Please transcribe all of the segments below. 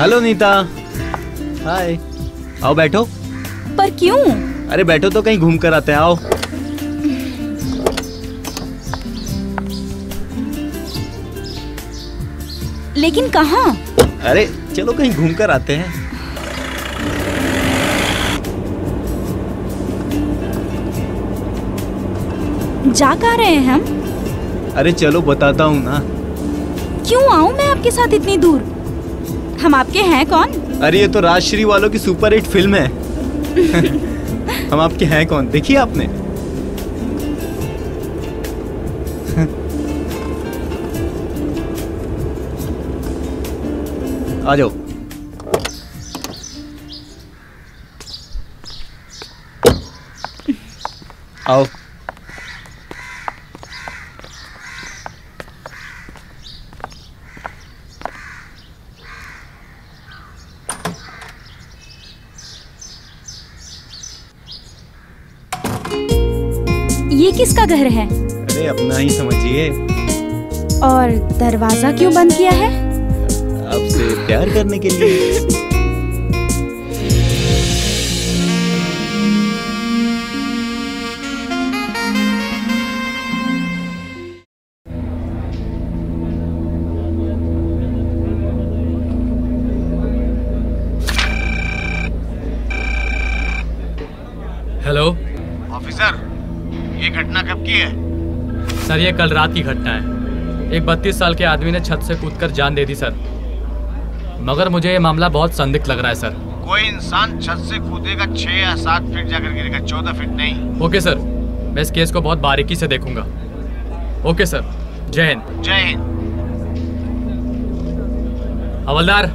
Hello Nita. हाय। आओ बैठो। पर क्यों? अरे बैठो तो कहीं घूम कर आते हैं, आओ। लेकिन कहाँ? अरे चलो कहीं घूम कर आते हैं। जा कहाँ रहे हैं हम? अरे चलो बताता हूँ ना। क्यों आऊँ मैं आपके साथ इतनी दूर? हम आपके हैं कौन? अरे ये तो राजश्री वालों की सुपर हिट फिल्म है। हम आपके हैं कौन, देखिए आपने? आ जाओ। आओ। ये किसका घर है? अरे अपना ही समझिए। और दरवाजा क्यों बंद किया है? आपसे प्यार करने के लिए। हेलो ऑफिसर, ये घटना कब की है? सर, ये कल रात की घटना है। एक 32 साल के आदमी ने छत से कूदकर जान दे दी सर। मगर मुझे ये मामला बहुत संदिग्ध लग रहा है सर। कोई इंसान छत से कूदेगा 6 या 7 फीट जाकर गिरेगा, 14 फीट नहीं। ओके सर, मैं इस केस को बहुत बारीकी से देखूंगा। ओके सर, जय हिंद। जय हिंद। हवलदार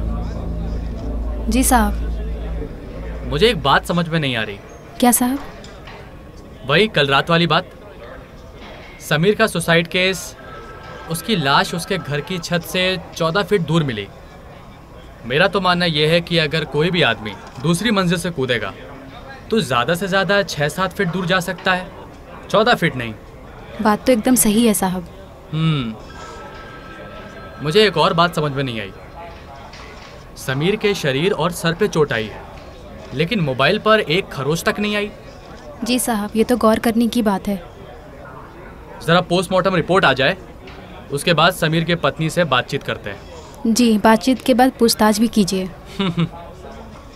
जी साहब। मुझे एक बात समझ में नहीं आ रही। क्या साहब? वही कल रात वाली बात। समीर का सुसाइड केस, उसकी लाश उसके घर की छत से 14 फीट दूर मिली। मेरा तो मानना यह है कि अगर कोई भी आदमी दूसरी मंजिल से कूदेगा तो ज़्यादा से ज़्यादा 6-7 फीट दूर जा सकता है, 14 फीट नहीं। बात तो एकदम सही है साहब। मुझे एक और बात समझ में नहीं आई। समीर के शरीर और सर पे चोट आई है, लेकिन मोबाइल पर एक खरोच तक नहीं आई। जी साहब, ये तो गौर करने की बात है। ज़रा पोस्टमार्टम रिपोर्ट आ जाए, उसके बाद समीर के पत्नी से बातचीत करते हैं। जी, बातचीत के बाद पूछताछ भी कीजिए।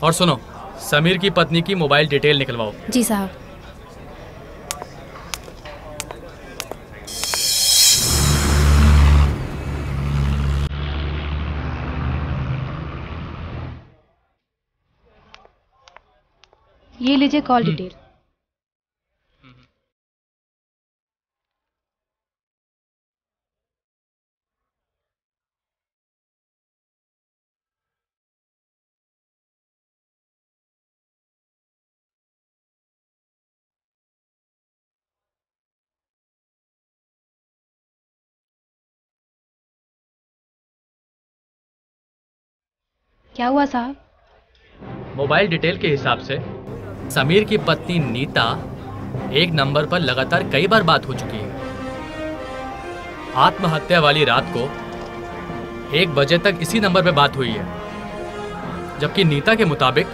और सुनो, समीर की पत्नी की मोबाइल डिटेल निकलवाओ। जी साहब। ये लीजिए कॉल डिटेल। क्या हुआ साहब? मोबाइल डिटेल के हिसाब से समीर की पत्नी नीता एक नंबर पर लगातार कई बार बात हो चुकी है। आत्महत्या वाली रात को 1 बजे तक इसी नंबर पे बात हुई है, जबकि नीता के मुताबिक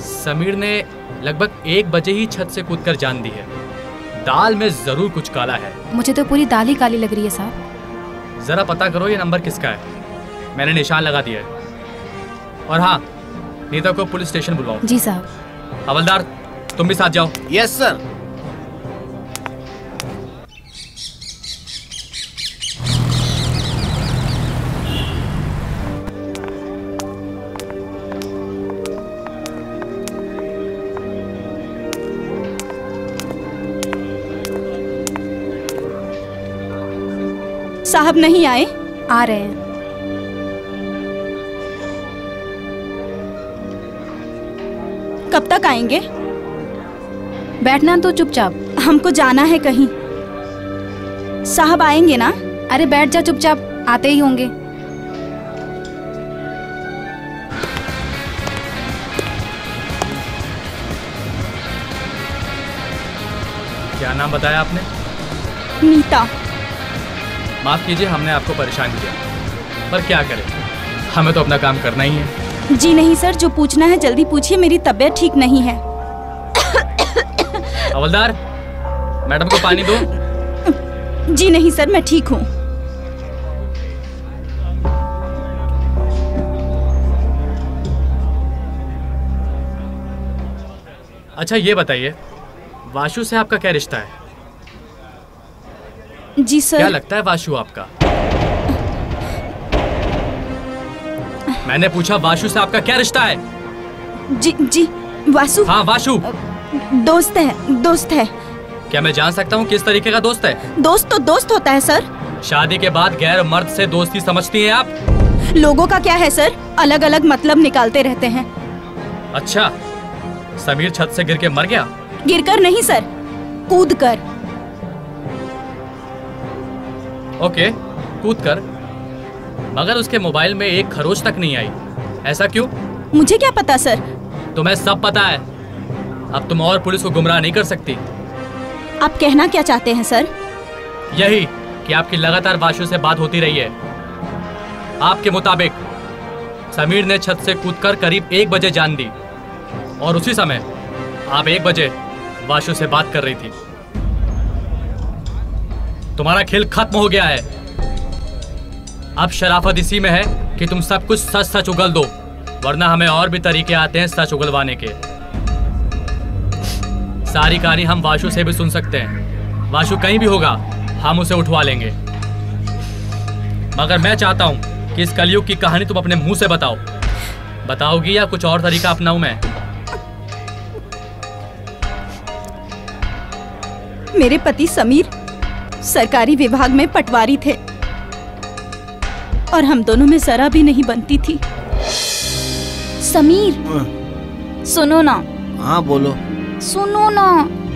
समीर ने लगभग 1 बजे ही छत से कूदकर जान दी है। दाल में जरूर कुछ काला है। मुझे तो पूरी दाल ही काली लग रही है साहब। जरा पता करो ये नंबर किसका है। मैंने निशान लगा दिया है। और हाँ, नीता को पुलिस स्टेशन बुलवाओ। जी साहब। हवलदार, तुम भी साथ जाओ। Yes sir. साहब नहीं आए? आ रहे हैं। कब तक आएंगे? बैठना तो चुपचाप। हमको जाना है कहीं। साहब आएंगे ना? अरे बैठ जा चुपचाप, आते ही होंगे। क्या नाम बताया आपने? नीता। माफ कीजिए, हमने आपको परेशान किया, पर क्या करें, हमें तो अपना काम करना ही है। जी नहीं सर, जो पूछना है जल्दी पूछिए, मेरी तबीयत ठीक नहीं है। हवलदार, मैडम को पानी दो। जी नहीं सर, मैं ठीक हूँ। अच्छा ये बताइए, वाशु से आपका क्या रिश्ता है? जी सर। क्या लगता है वाशु आपका? मैंने पूछा वाशु से आपका क्या रिश्ता है? जी वासु। हाँ वाशु। दोस्त है। क्या मैं जान सकता हूँ किस तरीके का दोस्त है? दोस्त तो दोस्त होता है सर। शादी के बाद गैर मर्द से दोस्ती समझती हैं आप? लोगों का क्या है सर, अलग अलग मतलब निकालते रहते हैं। अच्छा, समीर छत से गिर के मर गया? गिरकर नहीं सर, कूदकर। ओके, कूदकर। मगर उसके मोबाइल में एक खरोच तक नहीं आई, ऐसा क्यों? मुझे क्या पता सर। तुम्हें सब पता है। अब तुम और पुलिस को गुमराह नहीं कर सकती। आप कहना क्या चाहते हैं सर? यही कि आपकी लगातार वाशु से बात होती रही है। आपके मुताबिक समीर ने छत से कूदकर करीब 1 बजे जान दी और उसी समय आप 1 बजे वाशु से बात कर रही थी। तुम्हारा खेल खत्म हो गया है। अब शराफत इसी में है कि तुम सब कुछ सच सच उगल दो, वरना हमें और भी तरीके आते हैं सच उगलवाने के। सारी कहानी हम वाशु से भी सुन सकते हैं। वाशु कहीं भी होगा, हम उसे उठवा लेंगे। मगर मैं चाहता हूं कि इस कलयुग की कहानी तुम अपने मुंह से बताओ। बताओगी या कुछ और तरीका अपनाऊं मैं? मेरे पति समीर सरकारी विभाग में पटवारी थे और हम दोनों में जरा भी नहीं बनती थी। समीर, सुनो ना। हाँ बोलो। सुनो ना।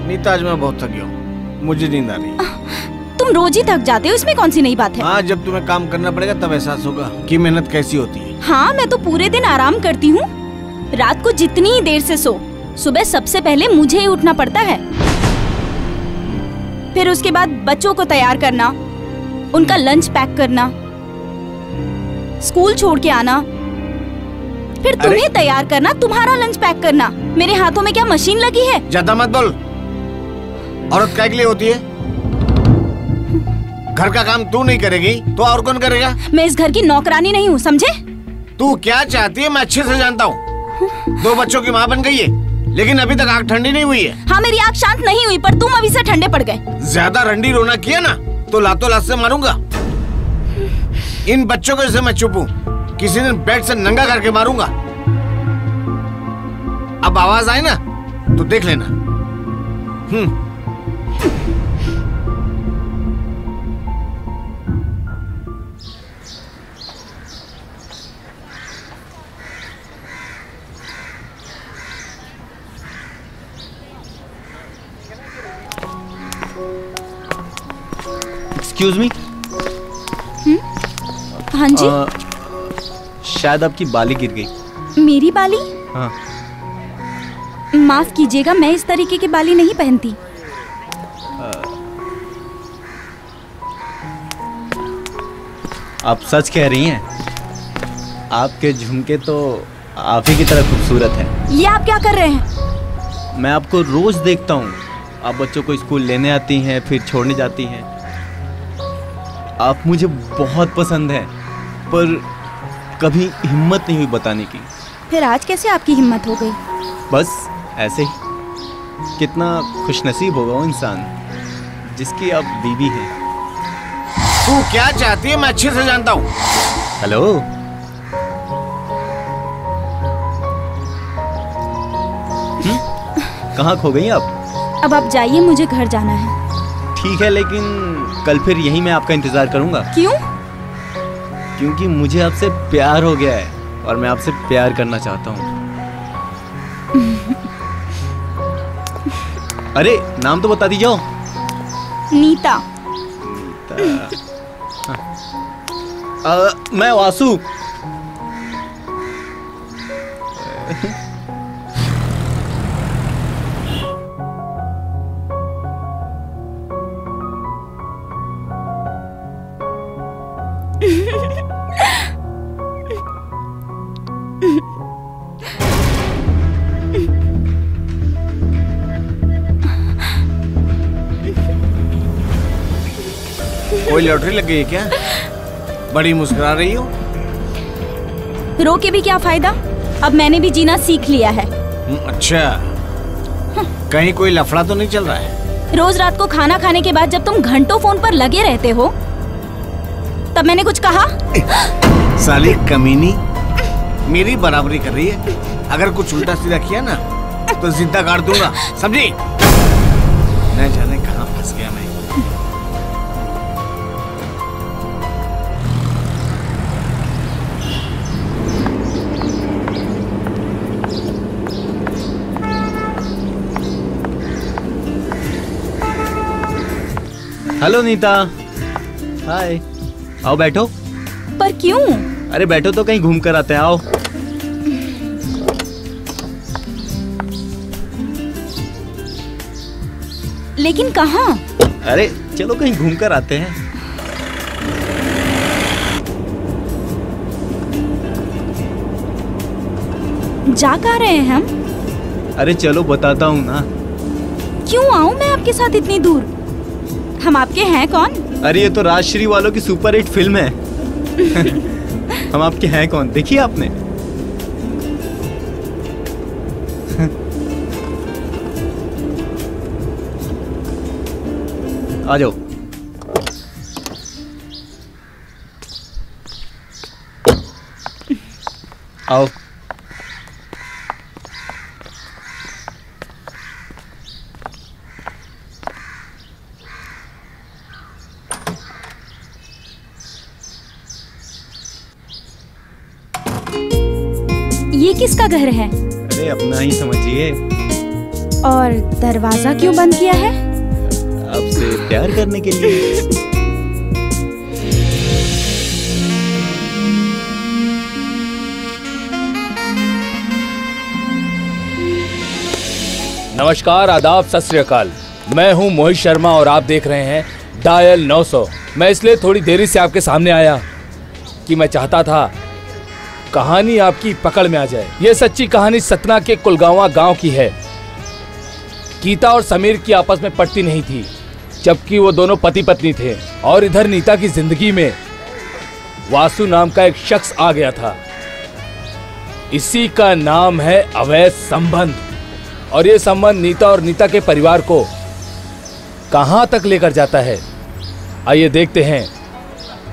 नीता, आज मैं बहुत थक गया हूँ, मुझे नींद आ रही है। तुम रोज ही थक जाते हो, इसमें कौन सी नई बात है? हाँ, जब तुम्हें काम करना पड़ेगा तब एहसास होगा कि मेहनत कैसी होती है। हाँ, मैं तो पूरे दिन आराम करती हूँ। रात को जितनी ही देर से सो, सुबह सबसे पहले मुझे ही उठना पड़ता है। फिर उसके बाद बच्चों को तैयार करना, उनका लंच पैक करना, स्कूल छोड़ के आना, फिर तुम्हें तैयार करना, तुम्हारा लंच पैक करना। मेरे हाथों में क्या मशीन लगी है? ज्यादा मत बोल। औरत काय के लिए होती है? घर का काम तू नहीं करेगी तो और कौन करेगा? मैं इस घर की नौकरानी नहीं हूँ, समझे? तू क्या चाहती है मैं अच्छे से जानता हूँ। 2 बच्चों की माँ बन गई है, लेकिन अभी तक आग ठंडी नहीं हुई है। हाँ, मेरी आग शांत नहीं हुई, पर तुम अभी से ठंडे पड़ गए। ज्यादा रंडी रोना किया ना तो लातों लात से मारूंगा। इन बच्चों को जैसे मैं चुप हूँ, किसी दिन बेड से नंगा करके मारूंगा। अब आवाज आए ना तो देख लेना। Excuse me. हाँ जी। शायद आपकी बाली गिर गई। मेरी बाली? हाँ। माफ कीजिएगा, मैं इस तरीके की बाली नहीं पहनती। आप सच कह रही हैं? आपके झुमके तो आप ही की तरह खूबसूरत हैं। ये आप क्या कर रहे हैं? मैं आपको रोज देखता हूँ। आप बच्चों को स्कूल लेने आती हैं, फिर छोड़ने जाती हैं। आप मुझे बहुत पसंद हैं, पर कभी हिम्मत नहीं हुई बताने की। फिर आज कैसे आपकी हिम्मत हो गई? बस ऐसे ही। कितना खुशनसीब होगा वो इंसान जिसकी आप बीवी हैं। तू क्या चाहती है मैं अच्छे से जानता हूँ। हेलो, कहाँ खो गई आप? अब आप जाइए, मुझे घर जाना है। ठीक है, लेकिन कल फिर यहीं मैं आपका इंतजार करूंगा। क्यों? क्योंकि मुझे आपसे प्यार हो गया है और मैं आपसे प्यार करना चाहता हूँ। अरे नाम तो बता दीजिए। नीता। मैं वासु। कोई लॉटरी लग गई है क्या? बड़ी मुस्कुरा रही हो। रो के भी क्या फायदा, अब मैंने भी जीना सीख लिया है। अच्छा, कहीं कोई लफड़ा तो नहीं चल रहा है? रोज रात को खाना खाने के बाद जब तुम घंटों फोन पर लगे रहते हो तब मैंने कुछ कहा? साली कमीनी, मेरी बराबरी कर रही है। अगर कुछ उल्टा सीधा किया ना तो जिंदा काट दूंगा, समझी? न जाने कहाँ फंस गया मैं। हेलो नीता। हाय, आओ बैठो। पर क्यों? अरे बैठो तो कहीं घूम कर आते हैं, आओ। लेकिन कहाँ? अरे चलो कहीं घूम कर आते हैं। जा कहाँ रहे हैं हम? अरे चलो बताता हूँ ना। क्यों आऊँ मैं आपके साथ इतनी दूर? हम आपके हैं कौन? अरे ये तो राजश्री वालों की सुपर हिट फिल्म है। हम आपके हैं कौन, देखी आपने? आ जाओ। आओ। ये किसका घर है? अरे अपना ही समझिए। और दरवाजा क्यों बंद किया है? आपसे प्यार करने के लिए। नमस्कार, आदाब, सत श्री अकाल। मैं हूं मोहित शर्मा और आप देख रहे हैं डायल 900। मैं इसलिए थोड़ी देरी से आपके सामने आया कि मैं चाहता था कहानी आपकी पकड़ में आ जाए। यह सच्ची कहानी सतना के कुलगांवा गांव की है। गीता और समीर की आपस में पटती नहीं थी, जबकि वो दोनों पति पत्नी थे। और इधर नीता की जिंदगी में वासु नाम का एक शख्स आ गया था। इसी का नाम है अवैध संबंध। और ये संबंध नीता और नीता के परिवार को कहां तक लेकर जाता है, आइए देखते हैं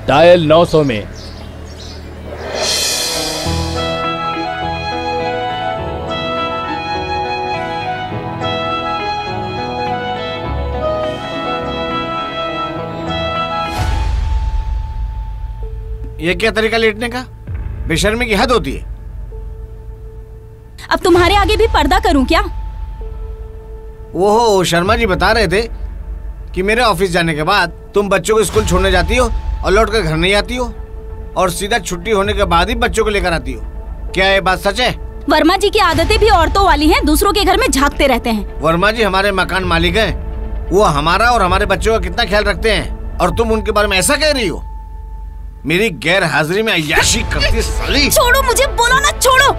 डायल 900 में। ये क्या तरीका लेटने का? बेशर्मी की हद होती है। अब तुम्हारे आगे भी पर्दा करूं क्या? ओहो, शर्मा जी बता रहे थे कि मेरे ऑफिस जाने के बाद तुम बच्चों को स्कूल छोड़ने जाती हो और लौट कर घर नहीं आती हो, और सीधा छुट्टी होने के बाद ही बच्चों को लेकर आती हो। क्या ये बात सच है? वर्मा जी की आदतें भी औरतों वाली हैं, दूसरों के घर में झांकते रहते हैं। वर्मा जी हमारे मकान मालिक हैं। वो हमारा और हमारे बच्चों का कितना ख्याल रखते हैं, और तुम उनके बारे में ऐसा कह रही हो? मेरी गैर हाजिरी में अय्याशी करती साली। छोड़ो मुझे, बोलो ना, छोड़ो।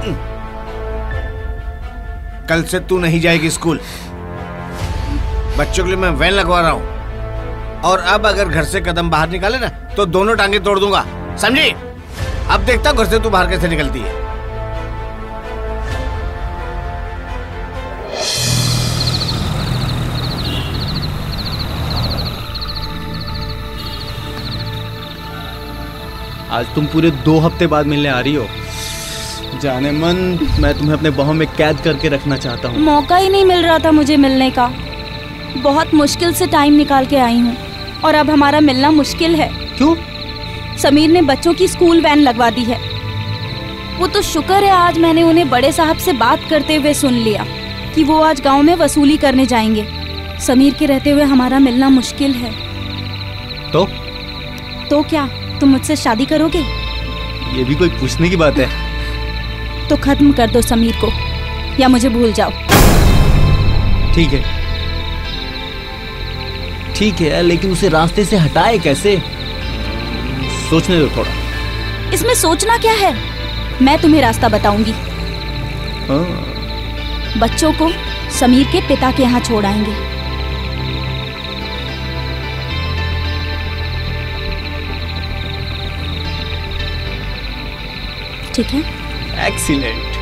कल से तू नहीं जाएगी स्कूल। बच्चों के लिए मैं वैन लगवा रहा हूँ, और अब अगर घर से कदम बाहर निकाले ना तो दोनों टांगे तोड़ दूंगा, समझी? अब देखता हूँ घर से तू बाहर कैसे निकलती है। आज तुम पूरे 2 हफ्ते बाद मिलने आ रही हो। जाने मन, मैं तुम्हें अपने बाहों में कैद करके रखना चाहता हूँ। मौका ही नहीं मिल रहा था मुझे मिलने का। बहुत मुश्किल से टाइम निकाल के आई हूँ, और अब हमारा मिलना मुश्किल है। क्यों? समीर ने बच्चों की स्कूल वैन लगवा दी है। वो तो शुक्र है आज मैंने उन्हें बड़े साहब से बात करते हुए सुन लिया कि वो आज गांव में वसूली करने जाएंगे। समीर के रहते हुए हमारा मिलना मुश्किल है। तो क्या तुम मुझसे शादी करोगे? ये भी कोई पूछने की बात है? तो खत्म कर दो समीर को, या मुझे भूल जाओ। ठीक है, ठीक है, लेकिन उसे रास्ते से हटाए कैसे? सोचने दो थोड़ा। इसमें सोचना क्या है? मैं तुम्हें रास्ता बताऊंगी। बच्चों को समीर के पिता के यहाँ छोड़ आएंगे। ठीक है? एक्सीलेंट।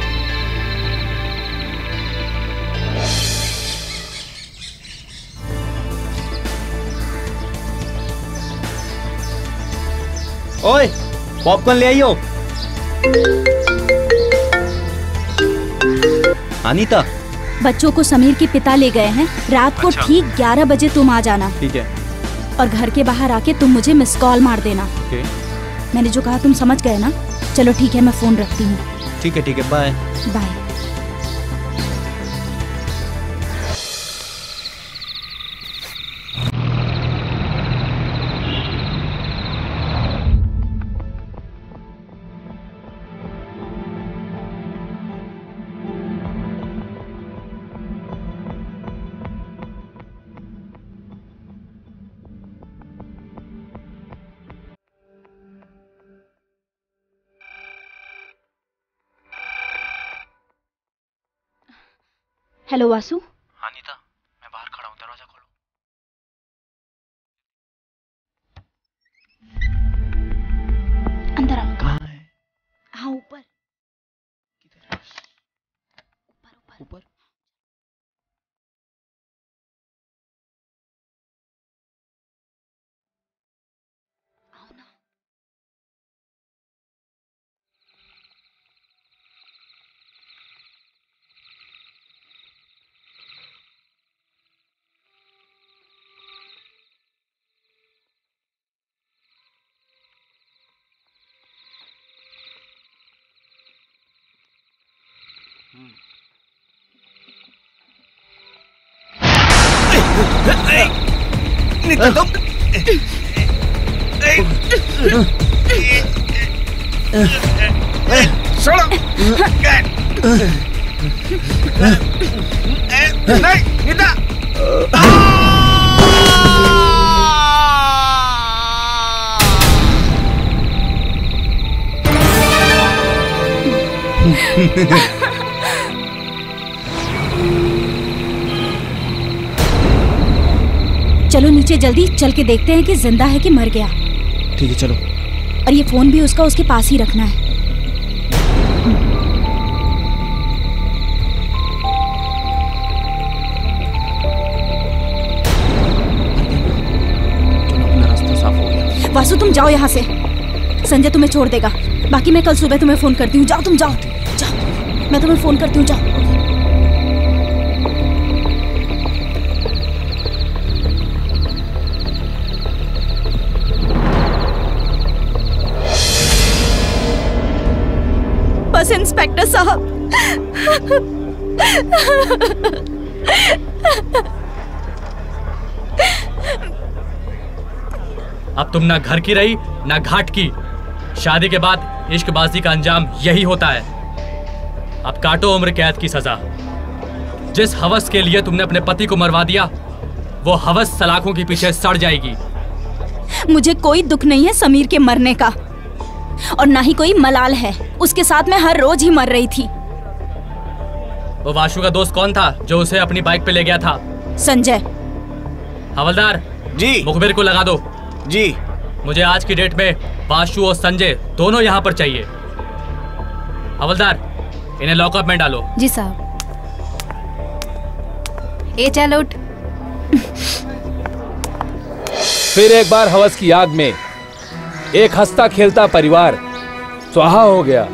ओए, पॉपकॉर्न ले आइयो। अनीता, बच्चों को समीर के पिता ले गए हैं। रात को ठीक 11 बजे तुम आ जाना। ठीक है। और घर के बाहर आके तुम मुझे मिस कॉल मार देना। ओके। मैंने जो कहा तुम समझ गए ना? चलो ठीक है, मैं फोन रखती हूँ। ठीक है, bye bye. Hello Vasu. Anita, मैं बाहर खड़ा हूँ, दरवाजा खोलो। अंदर आओ। कहाँ है? हाँ, ऊपर। किधर? ऊपर। ऊपर? आओ ना। नीता तुम छोड़ो। नहीं नीता। चलो नीचे जल्दी चल के देखते हैं कि जिंदा है कि मर गया। ठीक है, चलो। और ये फोन भी उसका उसके पास ही रखना है। चलो, अपना रास्ता साफ हो गया। वासु तुम जाओ यहाँ से। संजय तुम्हें छोड़ देगा। बाकी मैं कल सुबह तुम्हें फोन करती हूँ। जाओ तुम, जाओ जाओ। मैं तुम्हें फोन करती हूँ, जाओ। बस इंस्पेक्टर साहब। अब तुम ना घर की रही ना घाट की। शादी के बाद इश्कबाजी का अंजाम यही होता है। अब काटो उम्र कैद की सजा। जिस हवस के लिए तुमने अपने पति को मरवा दिया, वो हवस सलाखों के पीछे सड़ जाएगी। मुझे कोई दुख नहीं है समीर के मरने का, और ना ही कोई मलाल है। उसके साथ मैं हर रोज ही मर रही थी। वो वाशु का दोस्त कौन था जो उसे अपनी बाइक पे ले गया था? संजय। हवलदार जी। मुखबिर को लगा दो। जी। मुझे आज की डेट में वाशु और संजय दोनों यहाँ पर चाहिए। हवलदार, इन्हें लॉकअप में डालो। जी साहब। ए चल उठ। फिर एक बार हवस की आग में एक हंसता खेलता परिवार स्वाहा हो गया।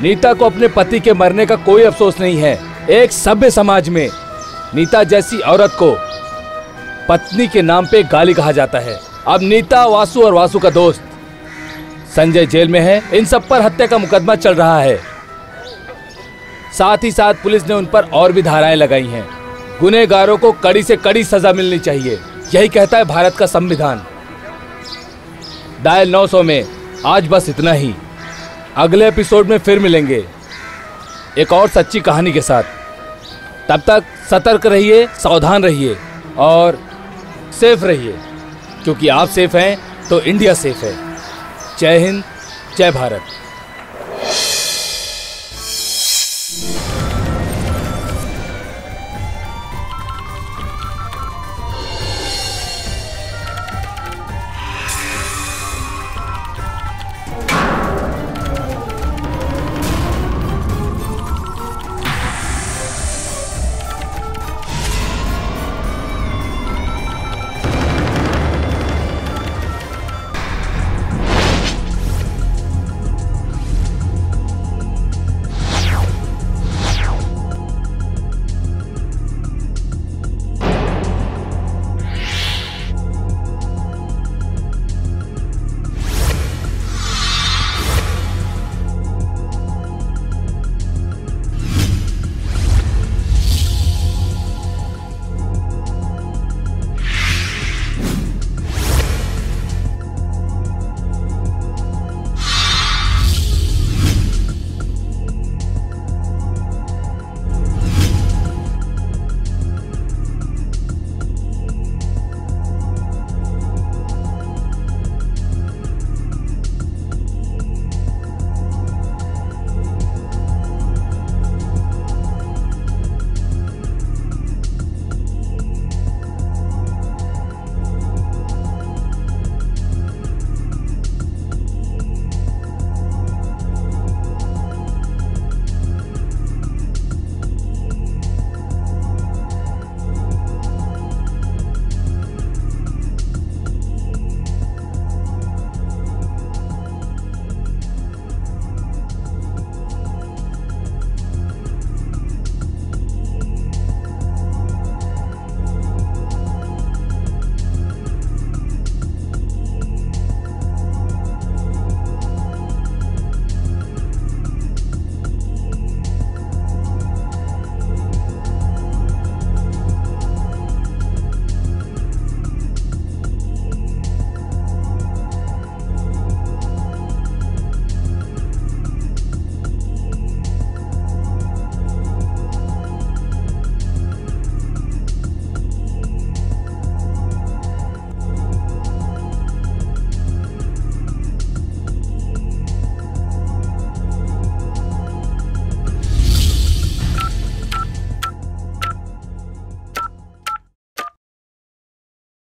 नीता को अपने पति के मरने का कोई अफसोस नहीं है। एक सभ्य समाज में नीता जैसी औरत को पत्नी के नाम पे गाली कहा जाता है। अब नीता, वासु और वासु का दोस्त संजय जेल में है। इन सब पर हत्या का मुकदमा चल रहा है। साथ ही साथ पुलिस ने उन पर और भी धाराएं लगाई हैं। गुनहगारों को कड़ी से कड़ी सजा मिलनी चाहिए, यही कहता है भारत का संविधान। डायल 900 में आज बस इतना ही। अगले एपिसोड में फिर मिलेंगे एक और सच्ची कहानी के साथ। तब तक सतर्क रहिए, सावधान रहिए और सेफ रहिए, क्योंकि आप सेफ हैं तो इंडिया सेफ है। जय हिंद, जय भारत।